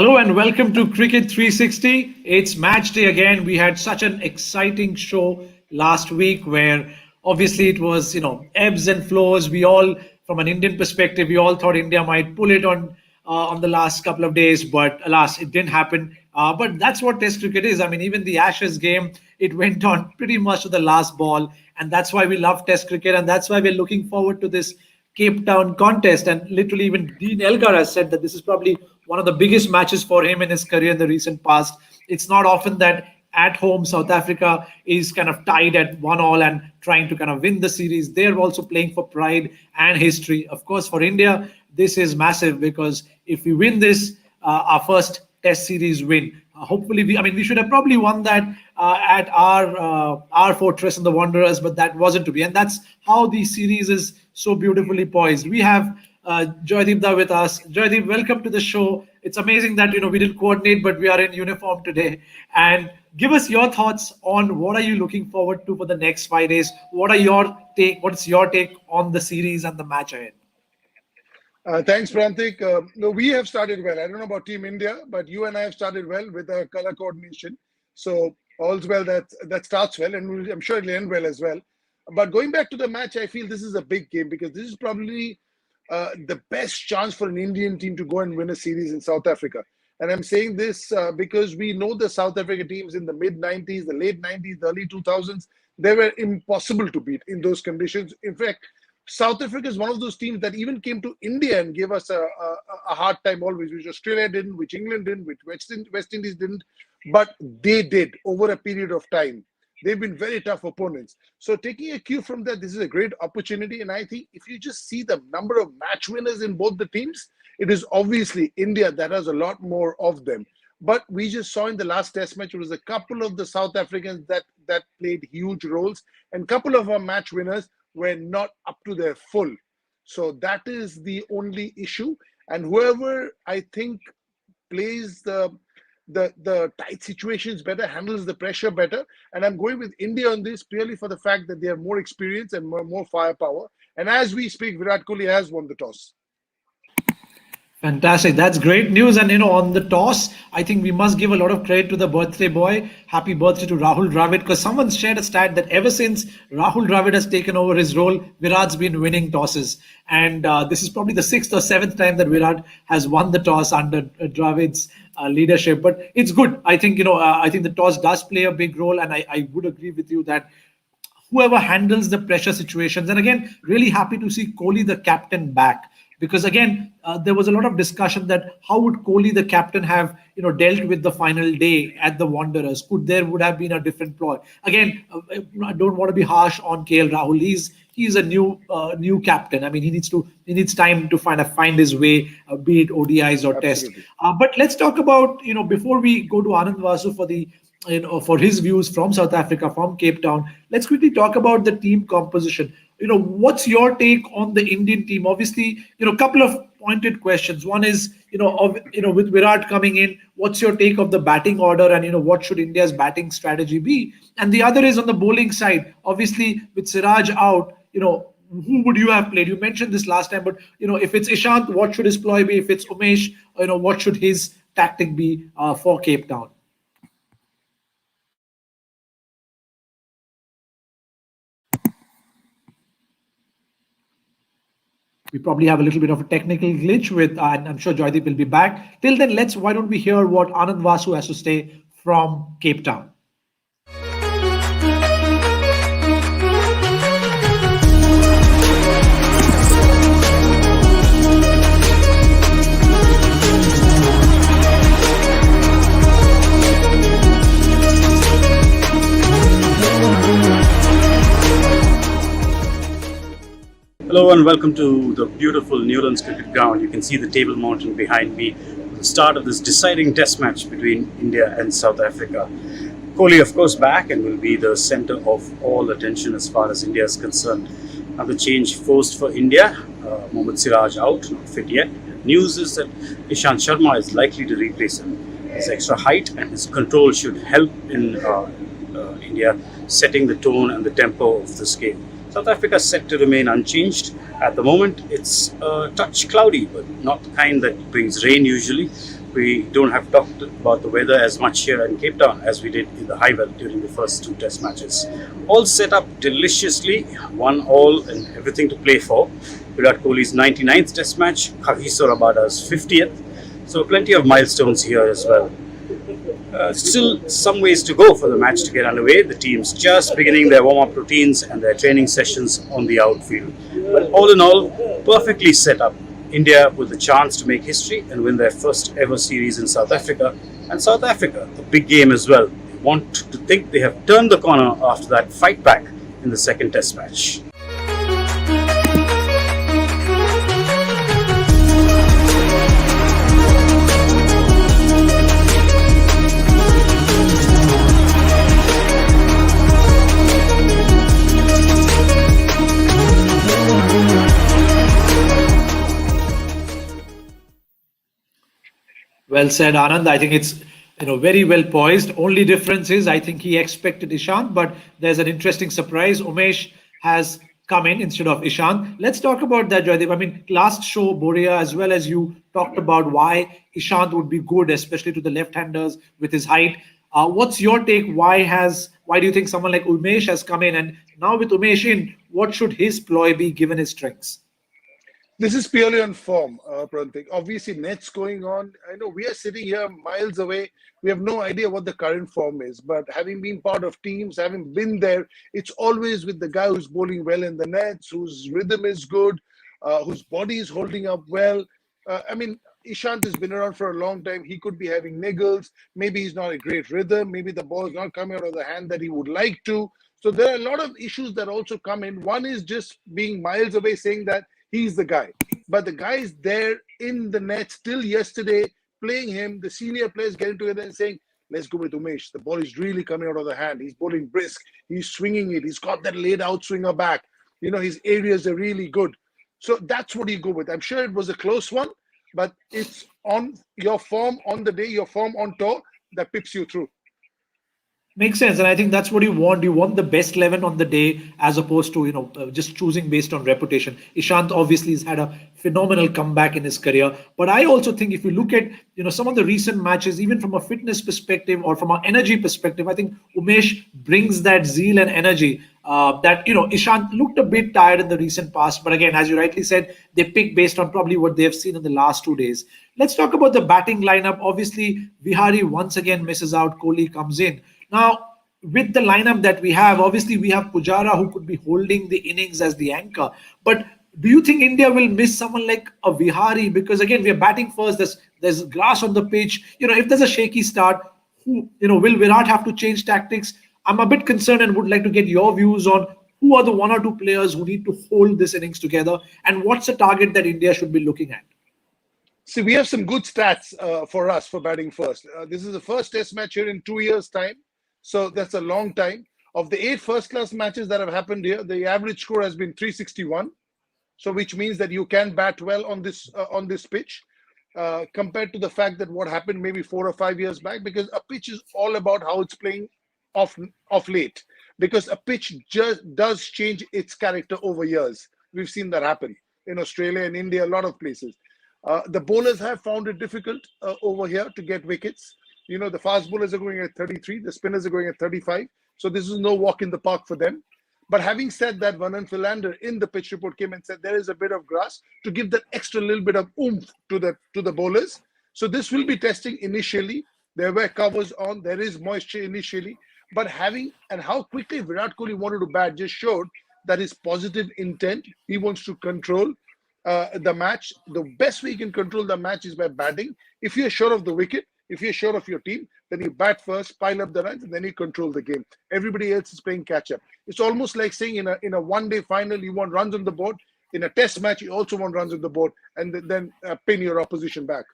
Hello and welcome to Cricket 360. It's match day again. We had such an exciting show last week where obviously it was, ebbs and flows. We all, from an Indian perspective, we all thought India might pull it on the last couple of days, but alas, it didn't happen. But that's what Test cricket is. I mean, even the Ashes game, it went on pretty much to the last ball, and that's why we love Test cricket, and that's why we're looking forward to this Cape Town contest. And literally, even Dean Elgar has said that this is probably one of the biggest matches for him in his career in the recent past. It's not often that at home South Africa is kind of tied at 1-all and trying to kind of win the series. They're also playing for pride and history. Of course, for India, this is massive because if we win this, our first Test series win. Hopefully, we should have probably won that at our fortress in the Wanderers, but that wasn't to be, and that's how the series is so beautifully poised. We have Joydeep Da with us. Joydeep, welcome to the show. It's amazing that we didn't coordinate, but we are in uniform today. And give us your thoughts on what are you looking forward to for the next 5 days. What's your take on the series and the match ahead? Thanks, Prantik. No, we have started well. I don't know about Team India, but you and I have started well with our color coordination. So all's well that starts well, and I'm sure it'll end well as well. But going back to the match, I feel this is a big game because this is probably the best chance for an Indian team to go and win a series in South Africa. And I'm saying this because we know the South Africa teams in the mid-90s, the late 90s, the early 2000s, they were impossible to beat in those conditions. In fact, South Africa is one of those teams that even came to India and gave us a hard time always, which Australia didn't, which England didn't, which West Indies didn't, but they did over a period of time. They've been very tough opponents. So taking a cue from that, this is a great opportunity. And I think if you just see the number of match winners in both the teams, it is obviously India that has a lot more of them. But we just saw in the last Test match, it was a couple of the South Africans that played huge roles, and a couple of our match winners were not up to their full. So that is the only issue. And whoever I think plays the tight situations better, handles the pressure better. And I'm going with India on this purely for the fact that they have more experience and more firepower. And as we speak, Virat Kohli has won the toss. Fantastic. That's great news. And on the toss, I think we must give a lot of credit to the birthday boy. Happy birthday to Rahul Dravid, because someone shared a stat that ever since Rahul Dravid has taken over his role, Virat's been winning tosses. And this is probably the 6th or 7th time that Virat has won the toss under Dravid's leadership. But it's good. I think, I think the toss does play a big role. And I would agree with you that whoever handles the pressure situations, and again, really happy to see Kohli, the captain, back. Because again, there was a lot of discussion that how would Kohli, the captain, have dealt with the final day at the Wanderers? Would have been a different ploy? Again, I don't want to be harsh on KL Rahul. He's a new captain. I mean, he needs time to find his way, be it ODIs or Test. But let's talk about before we go to Anand Vasu for his views from South Africa, from Cape Town. Let's quickly talk about the team composition. What's your take on the Indian team? Obviously, a couple of pointed questions. One is, with Virat coming in, what's your take of the batting order, and what should India's batting strategy be? And the other is on the bowling side. Obviously, with Siraj out, who would you have played? You mentioned this last time, but if it's Ishant, what should his ploy be? If it's Umesh, what should his tactic be for Cape Town? We probably have a little bit of a technical glitch and I'm sure Joydeep will be back. Till then, why don't we hear what Anand Vasu has to say from Cape Town? Hello and welcome to the beautiful Newlands Cricket Ground. You can see the Table Mountain behind me. The start of this deciding test match between India and South Africa. Kohli, of course, back and will be the center of all attention as far as India is concerned. Another change forced for India. Mohammad Siraj out, not fit yet. News is that Ishant Sharma is likely to replace him. His extra height and his control should help in India setting the tone and the tempo of this game. South Africa is set to remain unchanged. At the moment, it's a touch cloudy, but not the kind that brings rain usually. we don't have talked about the weather as much here in Cape Town as we did in the Highveld during the first two test matches. All set up deliciously, 1-1 and everything to play for. Virat Kohli's 99th test match, Kagiso Rabada's 50th. So plenty of milestones here as well. Still some ways to go for the match to get underway. The team's just beginning their warm-up routines and their training sessions on the outfield. But all in all, perfectly set up. India with the chance to make history and win their first ever series in South Africa. And South Africa, a big game as well. They want to think they have turned the corner after that fight back in the second test match. Well said, Anand. I think it's very well poised. Only difference is I think he expected Ishant, but there's an interesting surprise. Umesh has come in instead of Ishant. Let's talk about that, Joydeep. I mean, last show, Boria, as well as you, talked about why Ishant would be good, especially to the left-handers with his height. What's your take? Why do you think someone like Umesh has come in? And now with Umesh in, what should his ploy be given his strengths? This is purely on form, Prantik. Obviously, nets going on. I know we are sitting here miles away. We have no idea what the current form is. But having been part of teams, having been there, it's always with the guy who's bowling well in the nets, whose rhythm is good, whose body is holding up well. I mean, Ishant has been around for a long time. He could be having niggles. Maybe he's not a great rhythm. Maybe the ball is not coming out of the hand that he would like to. So there are a lot of issues that also come in. One is just being miles away saying that he's the guy. But the guy is there in the net still yesterday, playing him. The senior players getting together and saying, let's go with Umesh. The ball is really coming out of the hand. He's bowling brisk. He's swinging it. He's got that laid out swinger back. His areas are really good. So that's what you go with. I'm sure it was a close one, but it's on your form on the day, your form on tour that pips you through. Makes sense, and I think that's what you want. You want the best 11 on the day, as opposed to just choosing based on reputation. Ishant obviously has had a phenomenal comeback in his career, but I also think if you look at some of the recent matches, even from a fitness perspective or from an energy perspective, I think Umesh brings that zeal and energy that Ishant looked a bit tired in the recent past. But again, as you rightly said, they pick based on probably what they've seen in the last 2 days. Let's talk about the batting lineup. Obviously, Vihari once again misses out. Kohli comes in. Now, with the lineup that we have, obviously we have Pujara who could be holding the innings as the anchor. But do you think India will miss someone like a Vihari? Because again, we are batting first. There's grass on the pitch. If there's a shaky start, will Virat have to change tactics? I'm a bit concerned and would like to get your views on who are the one or two players who need to hold this innings together, and what's the target that India should be looking at? See, we have some good stats for us for batting first. This is the first test match here in 2 years' time. So that's a long time. Of the 8 first-class matches that have happened here, the average score has been 361. So which means that you can bat well on this pitch compared to the fact that what happened maybe 4 or 5 years back, because a pitch is all about how it's playing off late. Because a pitch just does change its character over years. We've seen that happen in Australia and India, a lot of places. The bowlers have found it difficult over here to get wickets. The fast bowlers are going at 33, the spinners are going at 35. So this is no walk in the park for them. But having said that, Vernon Philander in the pitch report came and said there is a bit of grass to give that extra little bit of oomph to the bowlers. So this will be testing initially. There were covers on, there is moisture initially. But how quickly Virat Kohli wanted to bat just showed that his positive intent. He wants to control the match. The best way you can control the match is by batting. If you're sure of the wicket, if you're sure of your team, then you bat first, pile up the runs, and then you control the game. Everybody else is playing catch-up. It's almost like saying in a one-day final, you want runs on the board. In a test match, you also want runs on the board, and then pin your opposition back.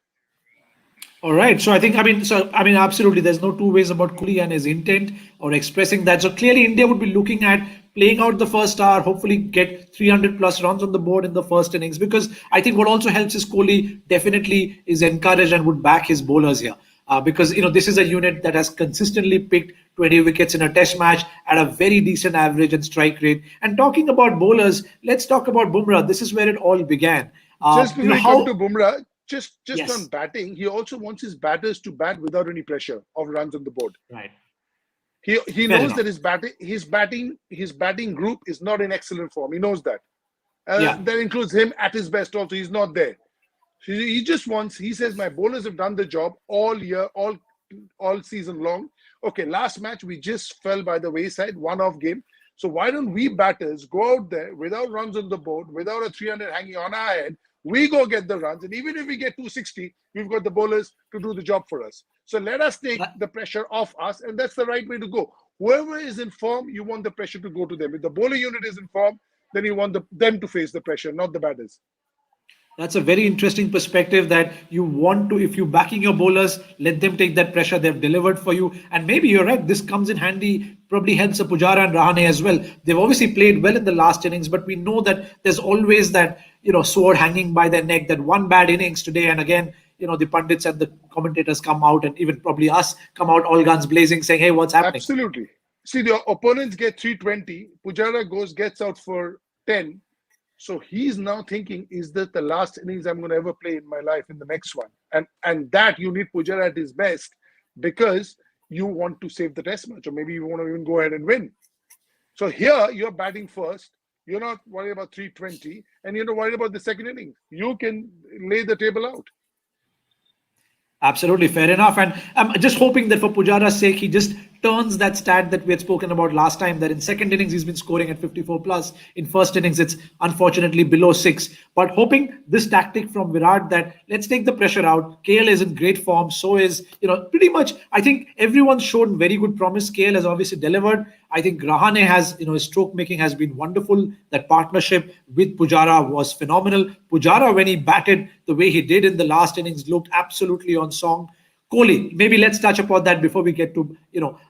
All right. So I think, absolutely, there's no two ways about Kohli and his intent or expressing that. So clearly, India would be looking at playing out the first hour, hopefully get 300 plus runs on the board in the first innings, because I think what also helps is Kohli definitely is encouraged and would back his bowlers here. Because this is a unit that has consistently picked 20 wickets in a test match at a very decent average and strike rate. And talking about bowlers, let's talk about Bumrah. This is where it all began. Just before we come to Bumrah, just on Yes. batting, he also wants his batters to bat without any pressure of runs on the board. Right. He Fair knows that enough. his batting group is not in excellent form. He knows that. Yeah. That includes him at his best also. He's not there. He just wants, he says, my bowlers have done the job all year, all season long. Okay, last match we just fell by the wayside, one off game. So why don't we batters go out there without runs on the board, without a 300 hanging on our head? We go get the runs, and even if we get 260, we've got the bowlers to do the job for us. So let us take That- the pressure off us, and that's the right way to go. Whoever is in form, you want the pressure to go to them. If the bowler unit is in form, then you want them to face the pressure, not the batters. That's a very interesting perspective that you want to, if you're backing your bowlers, let them take that pressure. They've delivered for you. And maybe you're right, this comes in handy, probably helps Pujara and Rahane as well. They've obviously played well in the last innings, but we know that there's always that, sword hanging by their neck, that one bad innings today. And again, the pundits and the commentators come out, and even probably us come out all guns blazing saying, hey, what's happening? Absolutely. See, the opponents get 320. Pujara gets out for 10. So he's now thinking, is that the last innings I'm going to ever play in my life in the next one? And that you need Pujara at his best because you want to save the test match, or maybe you want to even go ahead and win. So here you're batting first. You're not worried about 320, and you're not worried about the second innings. You can lay the table out. Absolutely fair enough. And I'm just hoping that for Pujara's sake, he just turns that stat that we had spoken about last time, that in second innings he's been scoring at 54 plus. In first innings, it's unfortunately below 6. But hoping this tactic from Virat that let's take the pressure out. KL is in great form. So is, pretty much, I think everyone's shown very good promise. KL has obviously delivered. I think Rahane has, his stroke making has been wonderful. That partnership with Pujara was phenomenal. Pujara, when he batted the way he did in the last innings, looked absolutely on song. Kohli, maybe let's touch upon that before we get to,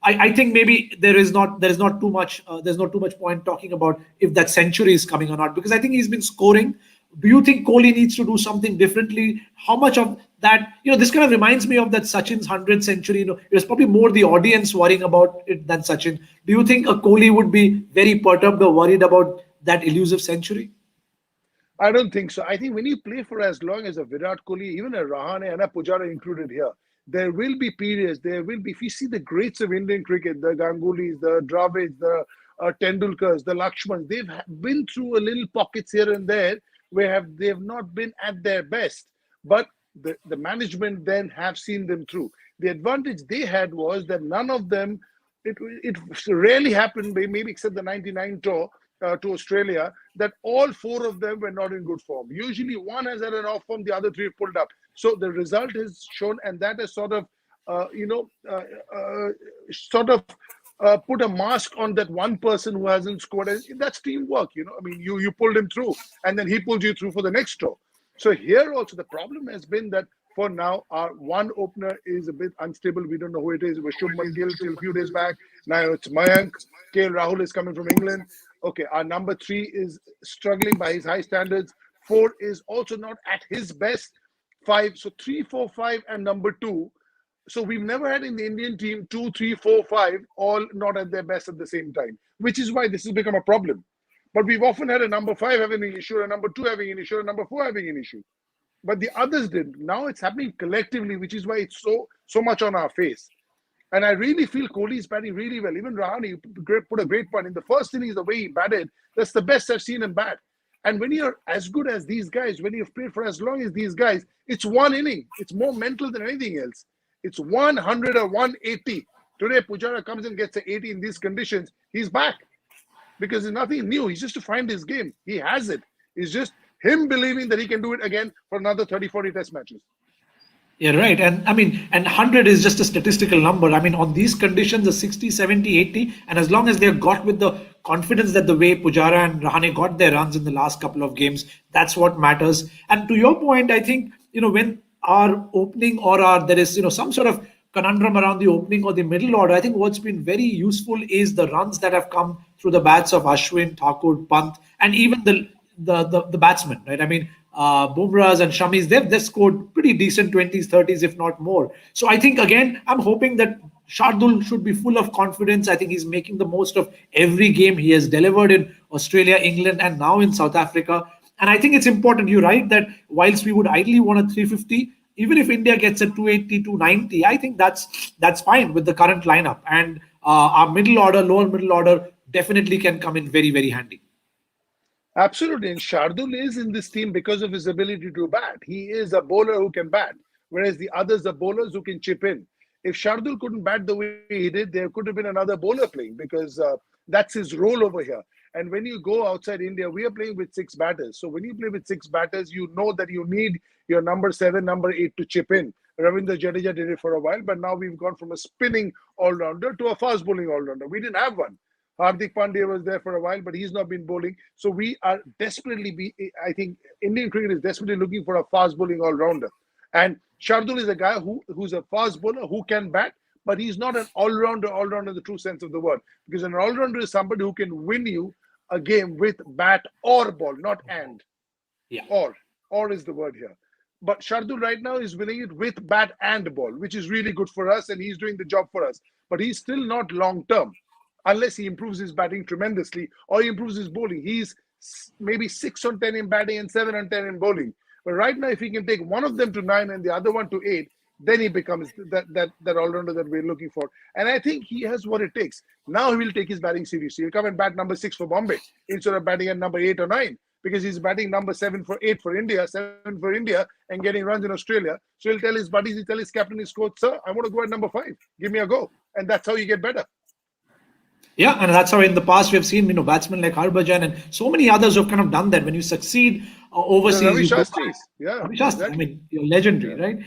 I think maybe there's not too much point talking about if that century is coming or not, because I think he's been scoring. Do you think Kohli needs to do something differently? How much of that, this kind of reminds me of that Sachin's 100th century. It was probably more the audience worrying about it than Sachin. Do you think a Kohli would be very perturbed or worried about that elusive century? I don't think so. I think when you play for as long as a Virat Kohli, even a Rahane and a Pujara included here, there will be periods, if you see the greats of Indian cricket, the Ganggulis, the Dravids, the Tendulkars, the Lakshmans, they've been through a little pockets here and there where they've not been at their best. But the management then have seen them through. The advantage they had was that none of them, it rarely happened, maybe except the 99 tour, to Australia, that all four of them were not in good form. Usually one has had an off form, the other three pulled up. So the result is shown, and that has sort of, put a mask on that one person who hasn't scored. And that's teamwork, I mean, you pulled him through, and then he pulled you through for the next tour. So here also the problem has been that for now, our one opener is a bit unstable. We don't know who it is. It was Shubman Gill till a few days back. Now it's Mayank. KL Rahul is coming from England. Okay, our number 3 is struggling by his high standards. 4 is also not at his best. 5, so 3, 4, 5, and number 2. So we've never had in the Indian team 2, 3, 4, 5 all not at their best at the same time, which is why this has become a problem. But we've often had a number 5 having an issue, a number 2 having an issue, a number 4 having an issue. But the others didn't. Now it's happening collectively, which is why it's so much on our face. And I really feel Kohli is batting really well. Even Rahane put a great point. In the first innings, the way he batted, that's the best I've seen him bat. And when you're as good as these guys, when you've played for as long as these guys, it's one inning. It's more mental than anything else. It's 100 or 180. Today, Pujara comes and gets an 80 in these conditions. He's back because there's nothing new. He's just to find his game. He has it. It's just him believing that he can do it again for another 30, 40 test matches. Yeah, right. And I mean, and 100 is just a statistical number. I mean, on these conditions, a 60, 70, 80, and as long as they've got with the confidence that the way Pujara and Rahane got their runs in the last couple of games, that's what matters. And to your point, I think, when our opening there is, some sort of conundrum around the opening or the middle order, I think what's been very useful is the runs that have come through the bats of Ashwin, Thakur, Pant, and even the batsmen, right? I mean, Bumrahs and Shamis, they've scored pretty decent 20s, 30s, if not more. So I think, again, I'm hoping that Shardul should be full of confidence. I think he's making the most of every game he has delivered in Australia, England, and now in South Africa. And I think it's important, you're right, that whilst we would ideally want a 350, even if India gets a 280, 290, I think that's fine with the current lineup. And our middle order, lower middle order definitely can come in very, very handy. Absolutely. And Shardul is in this team because of his ability to bat. He is a bowler who can bat, whereas the others are bowlers who can chip in. If Shardul couldn't bat the way he did, there could have been another bowler playing because that's his role over here. And when you go outside India, we are playing with six batters. So when you play with six batters, you know that you need your number seven, number eight to chip in. Ravindra Jadeja did it for a while, but now we've gone from a spinning all rounder to a fast bowling all rounder. We didn't have one. Hardik Pandya was there for a while, but he's not been bowling. So we are I think Indian cricket is desperately looking for a fast bowling all rounder. And Shardul is a guy who's a fast bowler who can bat, but he's not an all rounder in the true sense of the word. Because an all rounder is somebody who can win you a game with bat or ball, not and. Yeah. Or is the word here. But Shardul right now is winning it with bat and ball, which is really good for us, and he's doing the job for us. But he's still not long term unless he improves his batting tremendously or he improves his bowling. He's maybe 6 on 10 in batting and 7 on 10 in bowling. But right now, if he can take one of them to 9 and the other one to 8, then he becomes that all-rounder that we're looking for. And I think he has what it takes. Now he will take his batting seriously. He'll come and bat number 6 for Bombay instead of batting at number 8 or 9 because he's batting number 7 for 8 for India, 7 for India, and getting runs in Australia. So he'll tell his buddies, he'll tell his captain, his coach, sir, I want to go at number 5. Give me a go. And that's how you get better. Yeah, and that's how in the past we have seen, batsmen like Harbhajan and so many others who have kind of done that. When you succeed overseas, Ravi you go Shastri. back. Yeah, Ravi Shastri, I exactly. mean, you're legendary, right?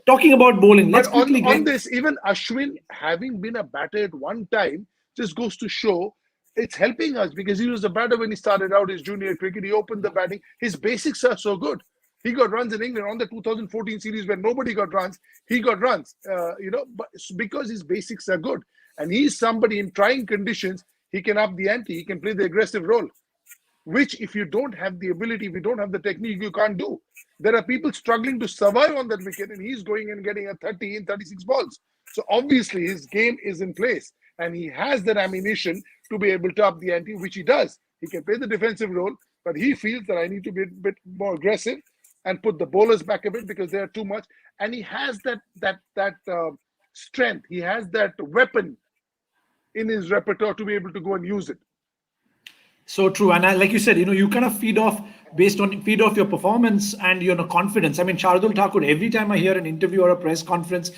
Talking about bowling, let's But quickly on get. this, even Ashwin having been a batter at one time just goes to show it's helping us because he was a batter when he started out his junior cricket. He opened the batting. His basics are so good. He got runs in England on the 2014 series when nobody got runs. He got runs, but it's because his basics are good. And he's somebody in trying conditions, he can up the ante. He can play the aggressive role, which if you don't have the ability, if you don't have the technique, you can't do. There are people struggling to survive on that wicket, and he's going and getting a 30 in 36 balls. So obviously his game is in place, and he has that ammunition to be able to up the ante, which he does. He can play the defensive role, but he feels that I need to be a bit more aggressive and put the bowlers back a bit because they are too much. And he has that strength. He has that weapon in his repertoire to be able to go and use it. So true, and like you said, you kind of feed off your performance and your confidence. I mean, Shardul Thakur. Every time I hear an interview or a press conference,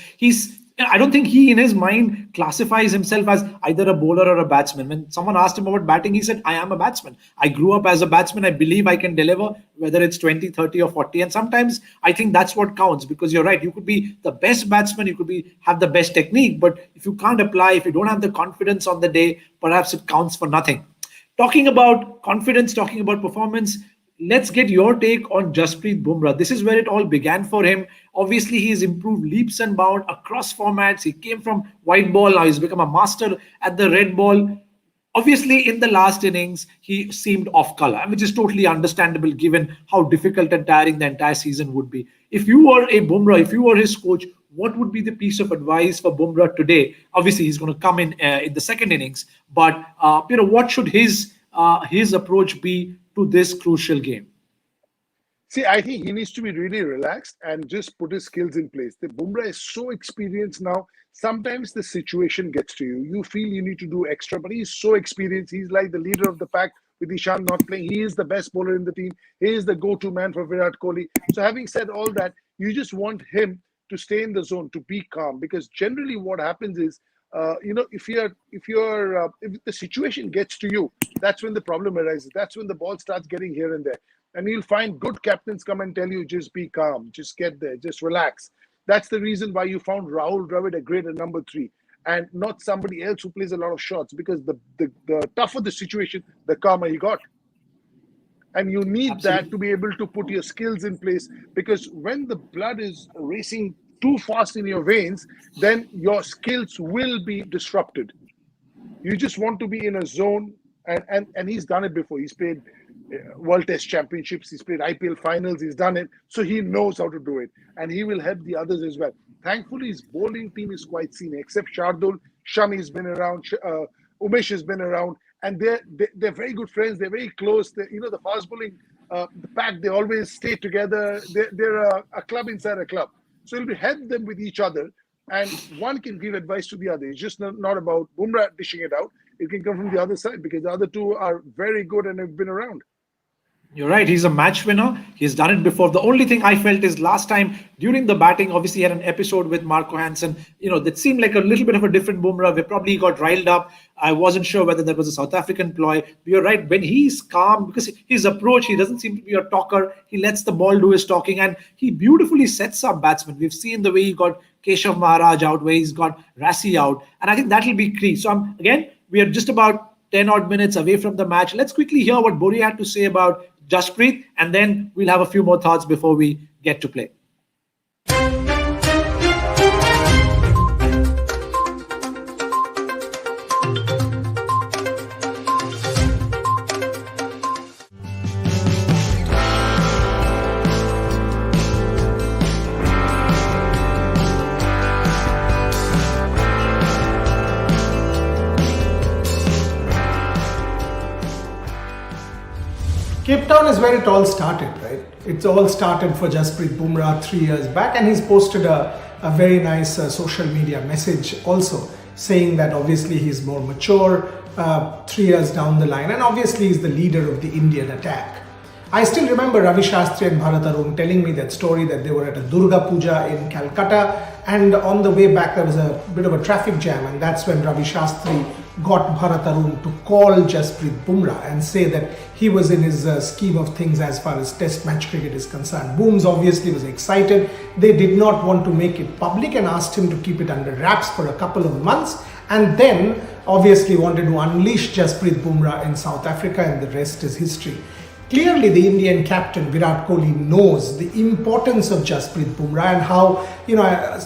I don't think he in his mind classifies himself as either a bowler or a batsman. When someone asked him about batting, he said, I am a batsman. I grew up as a batsman. I believe I can deliver, whether it's 20, 30 or 40. And sometimes I think that's what counts because you're right. You could be the best batsman. You could have the best technique. But if you can't apply, if you don't have the confidence on the day, perhaps it counts for nothing. Talking about confidence, talking about performance, let's get your take on Jasprit Bumrah. This is where it all began for him. Obviously, he's improved leaps and bounds across formats. He came from white ball, now he's become a master at the red ball. Obviously, in the last innings, he seemed off color, which is totally understandable given how difficult and tiring the entire season would be. If you were a Bumrah, if you were his coach, what would be the piece of advice for Bumrah today? Obviously, he's going to come in the second innings, but what should his approach be to this crucial game? See, I think he needs to be really relaxed and just put his skills in place. The Bumrah is so experienced now. Sometimes the situation gets to you. You feel you need to do extra, but he's so experienced. He's like the leader of the pack with Ishan not playing. He is the best bowler in the team. He is the go-to man for Virat Kohli. So having said all that, you just want him to stay in the zone, to be calm, because generally what happens is, if the situation gets to you, that's when the problem arises. That's when the ball starts getting here and there. And you'll find good captains come and tell you, just be calm, just get there, just relax. That's the reason why you found Rahul Dravid a great at number 3 and not somebody else who plays a lot of shots, because the tougher the situation, the calmer he got. And you need Absolutely. that to be able to put your skills in place, because when the blood is racing too fast in your veins, then your skills will be disrupted. You just want to be in a zone, and he's done it before. He's played World Test Championships, he's played IPL finals, he's done it, so he knows how to do it, and he will help the others as well. Thankfully, his bowling team is quite senior, except Shardul. Shami's been around, Umesh has been around, and they're very good friends. They're very close. The fast bowling the pack, they always stay together. They're a club inside a club. So it'll be help them with each other, and one can give advice to the other. It's just not about Bumrah dishing it out. It can come from the other side because the other two are very good and have been around. You're right. He's a match winner. He's done it before. The only thing I felt is last time during the batting, obviously he had an episode with Marco Hansen. That seemed like a little bit of a different Bumrah. We probably got riled up. I wasn't sure whether that was a South African ploy. But you're right. When he's calm, because his approach, he doesn't seem to be a talker. He lets the ball do his talking, and he beautifully sets up batsmen. We've seen the way he got Keshav Maharaj out, where he's got Rassi out, and I think that'll be key. So again, we are just about 10 odd minutes away from the match. Let's quickly hear what Bori had to say about Jasprit, and then we'll have a few more thoughts before we get to play. Cape Town is where it all started, right? It's all started for Jasprit Bumrah 3 years back, and he's posted a very nice social media message also saying that obviously he's more mature 3 years down the line, and obviously he's the leader of the Indian attack. I still remember Ravi Shastri and Bharat Arun telling me that story that they were at a Durga Puja in Calcutta, and on the way back there was a bit of a traffic jam, and that's when Ravi Shastri got Bharat Arun to call Jasprit Bumrah and say that he was in his scheme of things as far as test match cricket is concerned. Booms obviously was excited. They did not want to make it public and asked him to keep it under wraps for a couple of months, and then obviously wanted to unleash Jasprit Bumrah in South Africa, and the rest is history. Clearly, the Indian captain Virat Kohli knows the importance of Jasprit Bumrah and how,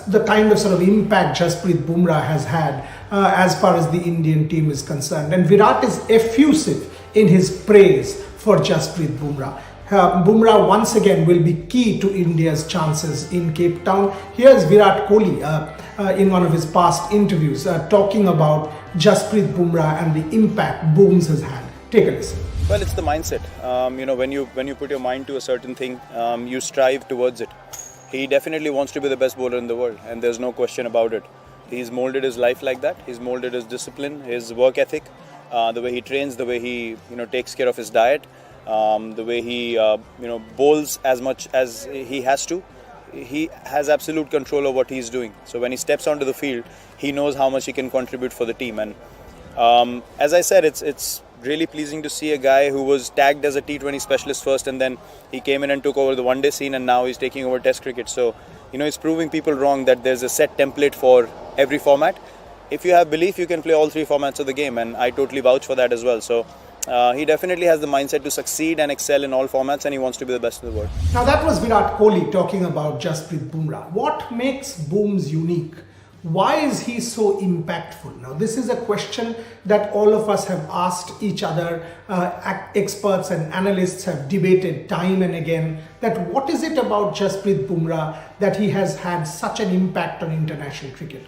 the kind of sort of impact Jasprit Bumrah has had as far as the Indian team is concerned. And Virat is effusive in his praise for Jasprit Bumrah. Bumrah once again will be key to India's chances in Cape Town. Here's Virat Kohli in one of his past interviews talking about Jasprit Bumrah and the impact Booms has had. Take a listen. Well, it's the mindset. When you put your mind to a certain thing, you strive towards it. He definitely wants to be the best bowler in the world, and there's no question about it. He's molded his life like that. He's molded his discipline, his work ethic, the way he trains, the way he takes care of his diet, the way he bowls as much as he has to. He has absolute control of what he's doing. So when he steps onto the field, he knows how much he can contribute for the team. And as I said, it's really pleasing to see a guy who was tagged as a T20 specialist first, and then he came in and took over the one-day scene, and now he's taking over Test cricket. So, it's proving people wrong that there's a set template for every format. If you have belief, you can play all three formats of the game, and I totally vouch for that as well. So, he definitely has the mindset to succeed and excel in all formats, and he wants to be the best in the world. Now that was Virat Kohli talking about Jasprit Bumrah. What makes Booms unique? Why is he so impactful? Now, this is a question that all of us have asked each other. Experts and analysts have debated time and again that what is it about Jasprit Bumrah that he has had such an impact on international cricket?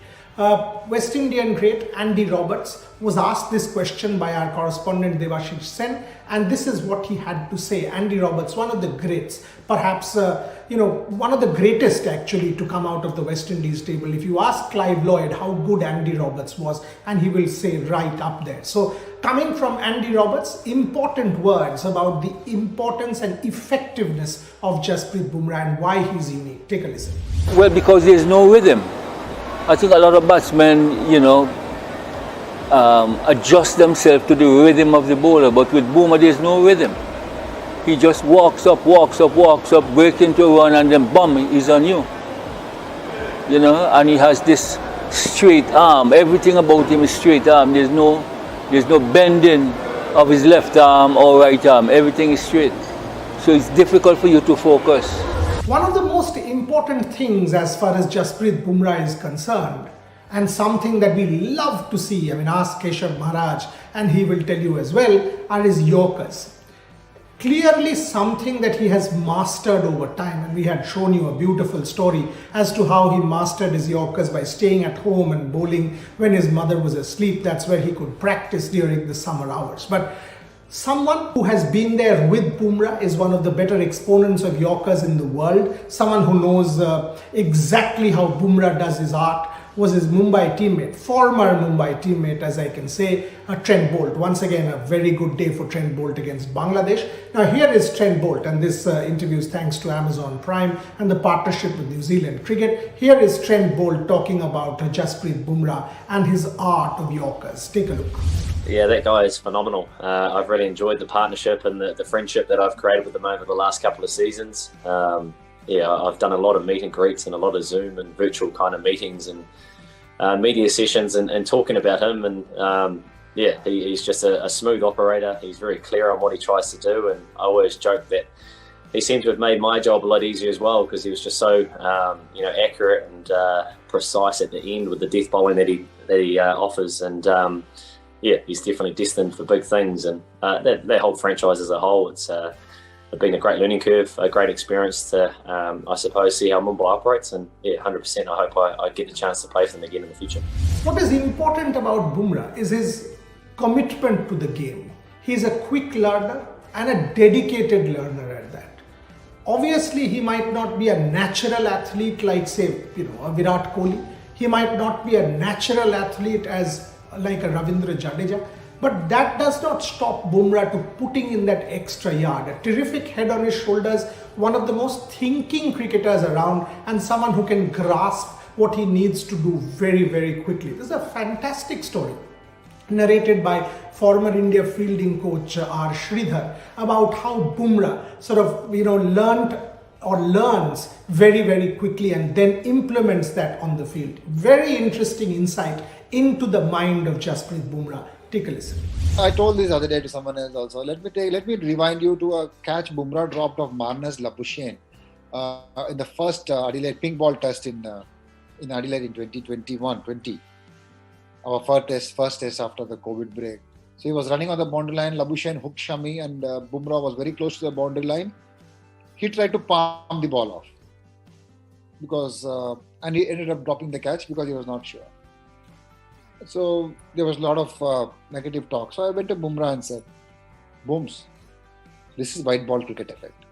West Indian great Andy Roberts was asked this question by our correspondent Devashish Sen, and this is what he had to say. Andy Roberts, one of the greats, perhaps one of the greatest actually to come out of the West Indies table. If you ask Clive Lloyd how good Andy Roberts was, and he will say right up there. So coming from Andy Roberts, important words about the importance and effectiveness of Jasprit Bumrah and why he's unique. Take a listen. Well, because there's no rhythm. I think a lot of batsmen, adjust themselves to the rhythm of the bowler, but with Bumrah there's no rhythm. He just walks up, breaks into a run, and then bum, he's on you. And he has this straight arm. Everything about him is straight arm. There's no bending of his left arm or right arm. Everything is straight. So it's difficult for you to focus. One of the most important things as far as Jasprit Bumrah is concerned, and something that we love to see, ask Keshav Maharaj and he will tell you as well, are his Yorkers. Clearly something that he has mastered over time, and we had shown you a beautiful story as to how he mastered his Yorkers by staying at home and bowling when his mother was asleep. That's where he could practice during the summer hours. But Someone who has been there with Bumrah is one of the better exponents of Yorkers in the world. Someone who knows exactly how Bumrah does his art was his Mumbai teammate, former Mumbai teammate, as I can say, Trent Bolt. Once again, a very good day for Trent Bolt against Bangladesh. Now here is Trent Bolt, and this interview is thanks to Amazon Prime and the partnership with New Zealand Cricket. Here is Trent Bolt talking about Jasprit Bumrah and his art of Yorkers. Take a look. Yeah, that guy is phenomenal. I've really enjoyed the partnership and the friendship that I've created with him over the last couple of seasons. I've done a lot of meet and greets and a lot of Zoom and virtual kind of meetings and media sessions and talking about him. And he's just a smooth operator. He's very clear on what he tries to do. And I always joke that he seemed to have made my job a lot easier as well, because he was just so accurate and precise at the end with the death bowling that he offers. And he's definitely destined for big things. And that whole franchise as a whole, it's been a great learning curve, a great experience to, I suppose, see how Mumbai operates. And 100%, I hope I get the chance to play for them again in the future. What is important about Bumrah is his commitment to the game. He's a quick learner and a dedicated learner at that. Obviously, he might not be a natural athlete like, say, a Virat Kohli. He might not be a natural athlete like a Ravindra Jadeja. But that does not stop Bumrah to putting in that extra yard. A terrific head on his shoulders, one of the most thinking cricketers around, and someone who can grasp what he needs to do very, very quickly. This is a fantastic story narrated by former India fielding coach R. Sridhar about how Bumrah sort of learned or learns very, very quickly and then implements that on the field. Very interesting insight into the mind of Jasprit Bumrah. Take a listen. I told this other day to someone else also. Let me rewind you to a catch Bumrah dropped of Marnus Labuschagne in the first Adelaide pink ball test in Adelaide in 2021-20. Our first test after the COVID break. So he was running on the boundary line. Labuschagne hooked Shami, and Bumrah was very close to the boundary line. He tried to palm the ball off and he ended up dropping the catch because he was not sure. So there was a lot of negative talk. So I went to Bumrah and said, Booms, this is white ball cricket effect.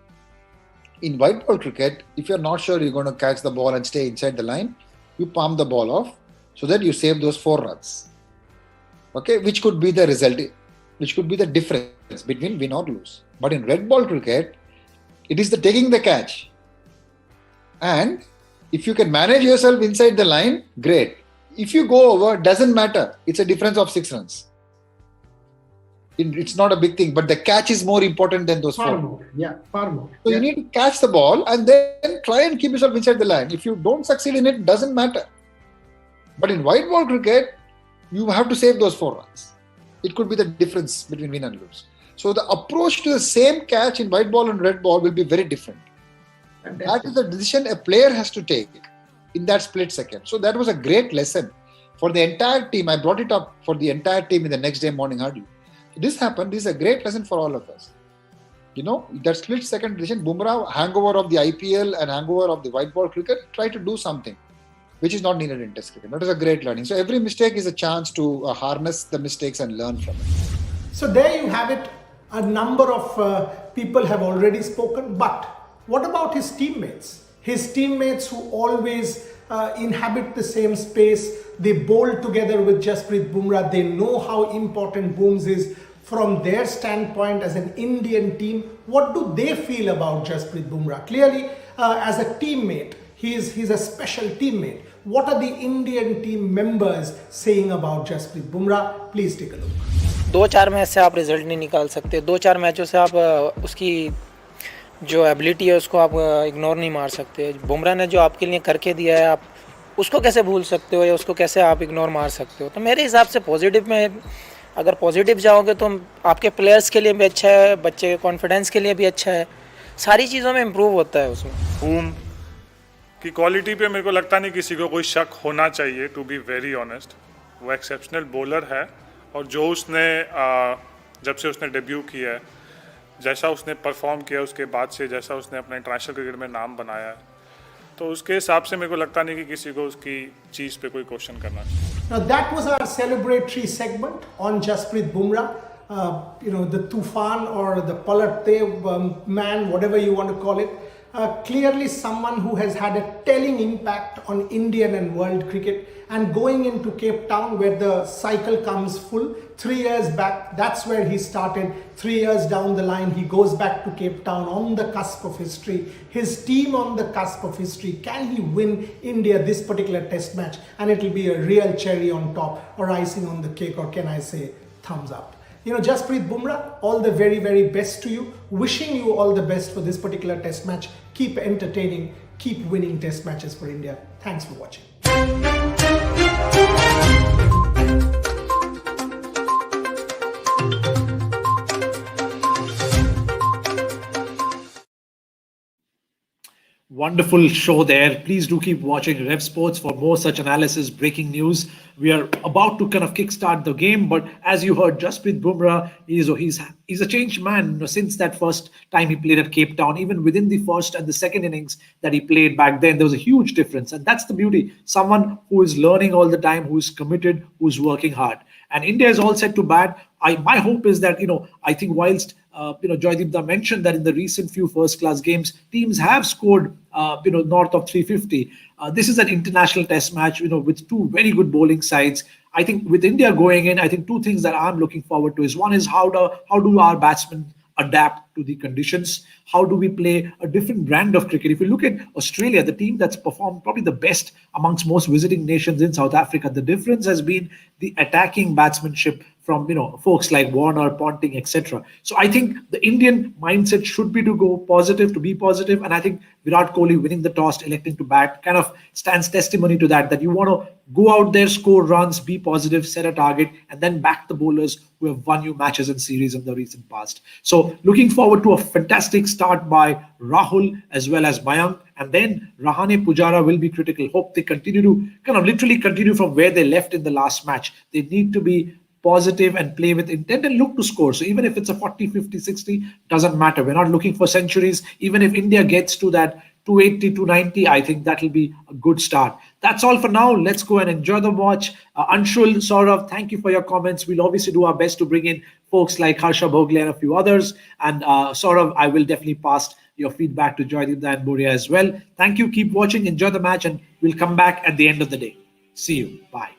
In white ball cricket, if you're not sure you're going to catch the ball and stay inside the line, you palm the ball off so that you save those 4 runs. Okay, which could be the result, which could be the difference between win or lose. But in red ball cricket, it is the taking the catch. And if you can manage yourself inside the line, great. If you go over, doesn't matter. It's a difference of 6 runs. It's not a big thing, but the catch is more important than those 4. Far more. So you need to catch the ball and then try and keep yourself inside the line. If you don't succeed in it, doesn't matter. But in white ball cricket, you have to save those 4 runs. It could be the difference between win and lose. So the approach to the same catch in white ball and red ball will be very different. And that is the decision a player has to take in that split second. So that was a great lesson for the entire team. I brought it up for the entire team in the next day morning huddle. This happened. This is a great lesson for all of us. That split second decision, Bumrah, hangover of the IPL and hangover of the white ball cricket, try to do something which is not needed in test cricket. That is a great learning. So every mistake is a chance to harness the mistakes and learn from it. So there you have it. A number of people have already spoken, but what about his teammates? His teammates who always inhabit the same space. They bowl together with Jasprit Bumrah. They know how important Booms is from their standpoint as an Indian team. What do they feel about Jasprit Bumrah? Clearly, as a teammate, he's a special teammate. What are the Indian team members saying about Jasprit Bumrah? Please take a look. 2-4 match से आप result नहीं निकाल सकते. 2-4 मैचों से आप उसकी जो एबिलिटी है उसको आप इग्नोर नहीं मार सकते. बुमराह ने जो आपके लिए करके दिया है, आप उसको कैसे भूल सकते हो या उसको कैसे आप इग्नोर मार सकते हो? तो मेरे हिसाब से पॉजिटिव में अगर पॉजिटिव जाओगे तो आपके प्लेयर्स के लिए भी अच्छा है, बच्चे के कॉन्फिडेंस के लिए भी अच्छा है, सारी चीज़ों में इम्प्रूव होता है उसमें. बूम की क्वालिटी पे मेरे को लगता नहीं किसी को कोई शक होना चाहिए. टू बी वेरी ऑनेस्ट, वो एक्सेप्शनल बॉलर है और जो उसने जब से उसने डेब्यू किया है, जैसा उसने परफॉर्म किया उसके बाद से, जैसा उसने अपने इंटरनेशनल क्रिकेट में नाम बनाया है, तो उसके हिसाब से मेरे को लगता नहीं कि किसी को उसकी चीज़ पे कोई क्वेश्चन करना चाहिए. Now that was our celebratory segment on Jasprit Bumrah. the Tufan or the Palate man, whatever you want to call it, clearly someone who has had a telling impact on Indian and world cricket. And going into Cape Town, where the cycle comes full, 3 years back, that's where he started. 3 years down the line, he goes back to Cape Town on the cusp of history. His team on the cusp of history. Can he win India this particular test match? And it'll be a real cherry on top, or icing on the cake, or can I say thumbs up. Jasprit Bumrah, all the very, very best to you. Wishing you all the best for this particular test match. Keep entertaining, keep winning test matches for India. Thanks for watching. Wonderful show there. Please do keep watching Rev Sports for more such analysis, breaking news. We are about to kind of kickstart the game, but as you heard, Jasprit Bumrah, he's a changed man since that first time he played at Cape Town. Even within the first and the second innings that he played back then, there was a huge difference. And that's the beauty. Someone who is learning all the time, who is committed, who's working hard. And India is all set to bat. My hope is that, I think whilst Joydeep mentioned that in the recent few first-class games, teams have scored, north of 350. This is an international test match, with two very good bowling sides. I think with India going in, I think two things that I'm looking forward to is one is how do our batsmen adapt to the conditions? How do we play a different brand of cricket? If you look at Australia, the team that's performed probably the best amongst most visiting nations in South Africa, the difference has been the attacking batsmanship from folks like Warner, Ponting, etc. So I think the Indian mindset should be to go positive, to be positive, and I think Virat Kohli winning the toss, electing to bat, kind of stands testimony to that you want to go out there, score runs, be positive, set a target, and then back the bowlers who have won you matches and series in the recent past. So looking forward to a fantastic start by Rahul as well as Mayank, and then Rahane Pujara will be critical. Hope they continue to kind of literally continue from where they left in the last match. They need to be positive and play with intent and look to score. So even if it's a 40, 50, 60, doesn't matter. We're not looking for centuries. Even if India gets to that 280, 290, I think that will be a good start. That's all for now. Let's go and enjoy the watch. Anshul, Saurav, thank you for your comments. We'll obviously do our best to bring in folks like Harsha Bhogle and a few others. And Saurav, I will definitely pass your feedback to Joydeep and Buria as well. Thank you. Keep watching. Enjoy the match. And we'll come back at the end of the day. See you. Bye.